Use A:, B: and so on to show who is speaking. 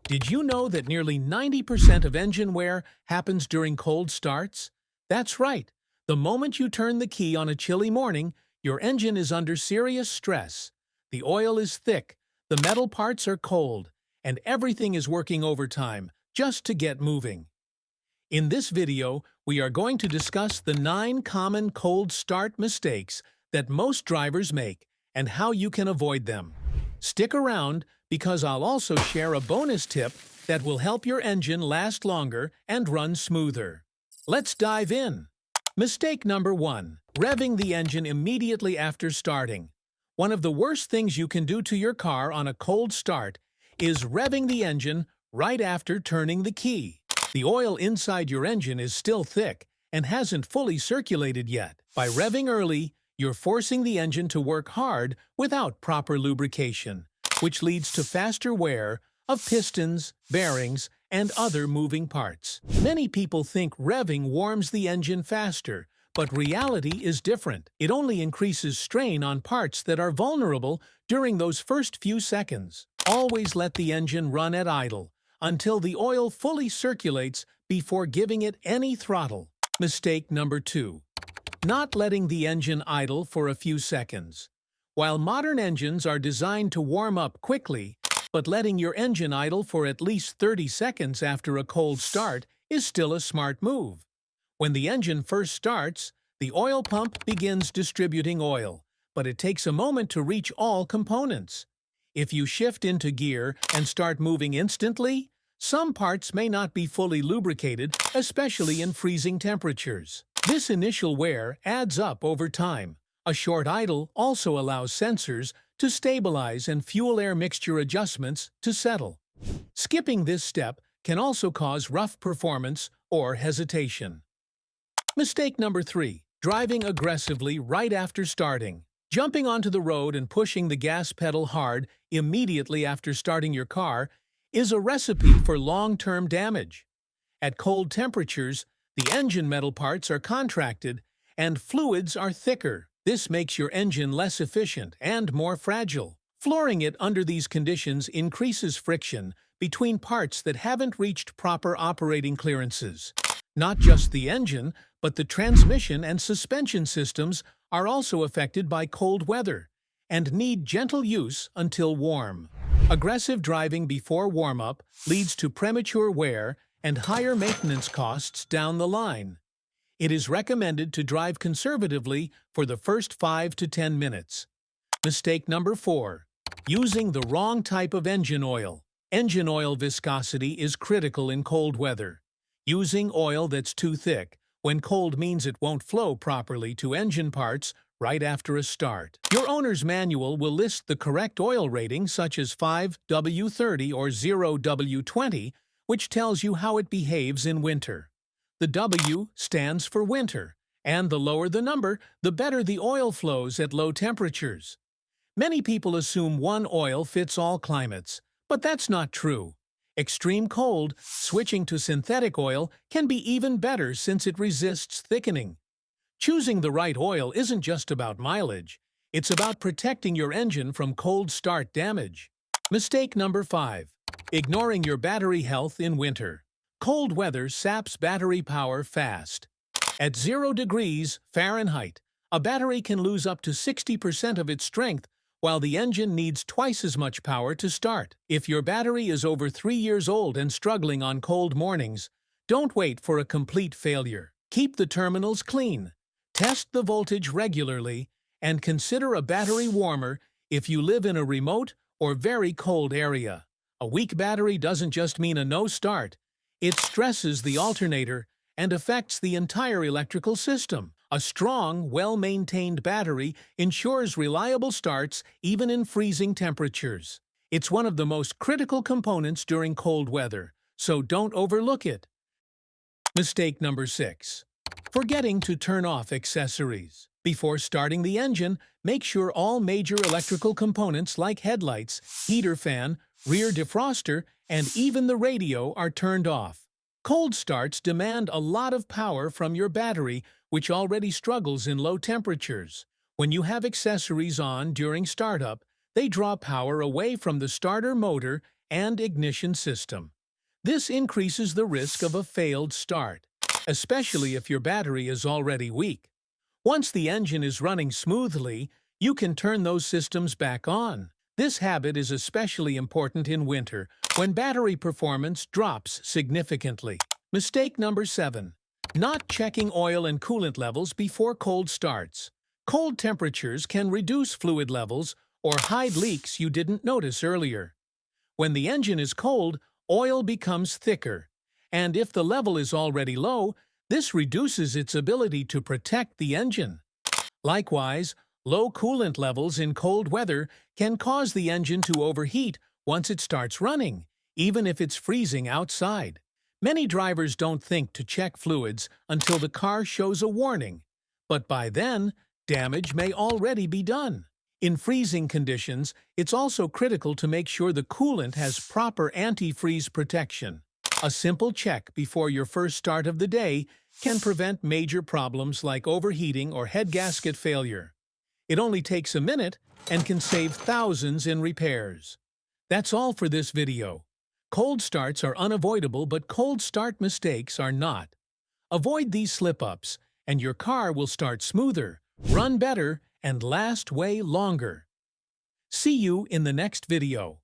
A: Did you know that nearly 90% of engine wear happens during cold starts? That's right. The moment you turn the key on a chilly morning, your engine is under serious stress. The oil is thick, the metal parts are cold, and everything is working overtime just to get moving. In this video, we are going to discuss the 9 common cold start mistakes that most drivers make and how you can avoid them. Stick around because I'll also share a bonus tip that will help your engine last longer and run smoother. Let's dive in. Mistake number 1. Revving the engine immediately after starting. One of the worst things you can do to your car on a cold start is revving the engine right after turning the key. The oil inside your engine is still thick and hasn't fully circulated yet. By revving early, you're forcing the engine to work hard without proper lubrication, which leads to faster wear of pistons, bearings, and other moving parts. Many people think revving warms the engine faster, but reality is different. It only increases strain on parts that are vulnerable during those first few seconds. Always let the engine run at idle until the oil fully circulates before giving it any throttle. Mistake number 2. Not letting the engine idle for a few seconds. While modern engines are designed to warm up quickly, but letting your engine idle for at least 30 seconds after a cold start is still a smart move. When the engine first starts, the oil pump begins distributing oil, but it takes a moment to reach all components. If you shift into gear and start moving instantly, some parts may not be fully lubricated, especially in freezing temperatures. This initial wear adds up over time. A short idle also allows sensors to stabilize and fuel-air mixture adjustments to settle. Skipping this step can also cause rough performance or hesitation. Mistake number 3. Driving aggressively right after starting. Jumping onto the road and pushing the gas pedal hard immediately after starting your car is a recipe for long-term damage. At cold temperatures, the engine metal parts are contracted and fluids are thicker. This makes your engine less efficient and more fragile. Flooring it under these conditions increases friction between parts that haven't reached proper operating clearances. Not just the engine, but the transmission and suspension systems are also affected by cold weather and need gentle use until warm. Aggressive driving before warm-up leads to premature wear and higher maintenance costs down the line. It is recommended to drive conservatively for the first 5 to 10 minutes. Mistake number 4. Using the wrong type of engine oil. Engine oil viscosity is critical in cold weather. Using oil that's too thick when cold means it won't flow properly to engine parts right after a start. Your owner's manual will list the correct oil rating such as 5W30 or 0W20, which tells you how it behaves in winter. The W stands for winter, and the lower the number, the better the oil flows at low temperatures. Many people assume one oil fits all climates, but that's not true. Extreme cold, switching to synthetic oil can be even better since it resists thickening. Choosing the right oil isn't just about mileage, it's about protecting your engine from cold start damage. Mistake number 5. Ignoring your battery health in winter. Cold weather saps battery power fast. At 0 degrees Fahrenheit, a battery can lose up to 60% of its strength, while the engine needs twice as much power to start. If your battery is over 3 years old and struggling on cold mornings, don't wait for a complete failure. Keep the terminals clean. Test the voltage regularly, and consider a battery warmer if you live in a remote or very cold area. A weak battery doesn't just mean a no start. It stresses the alternator and affects the entire electrical system. A strong, well-maintained battery ensures reliable starts even in freezing temperatures. It's one of the most critical components during cold weather, so don't overlook it. Mistake number 6. Forgetting to turn off accessories. Before starting the engine, make sure all major electrical components like headlights, heater fan, rear defroster, and even the radio are turned off. Cold starts demand a lot of power from your battery, which already struggles in low temperatures. When you have accessories on during startup, they draw power away from the starter motor and ignition system. This increases the risk of a failed start, especially if your battery is already weak. Once the engine is running smoothly, you can turn those systems back on. This habit is especially important in winter when battery performance drops significantly. Mistake number 7. Not checking oil and coolant levels before cold starts. Cold temperatures can reduce fluid levels or hide leaks you didn't notice earlier. When the engine is cold, oil becomes thicker, and if the level is already low, this reduces its ability to protect the engine. Likewise, low coolant levels in cold weather can cause the engine to overheat once it starts running, even if it's freezing outside. Many drivers don't think to check fluids until the car shows a warning, but by then, damage may already be done. In freezing conditions, it's also critical to make sure the coolant has proper anti-freeze protection. A simple check before your first start of the day can prevent major problems like overheating or head gasket failure. It only takes a minute and can save thousands in repairs. That's all for this video. Cold starts are unavoidable, but cold start mistakes are not. Avoid these slip-ups, and your car will start smoother, run better, and last way longer. See you in the next video.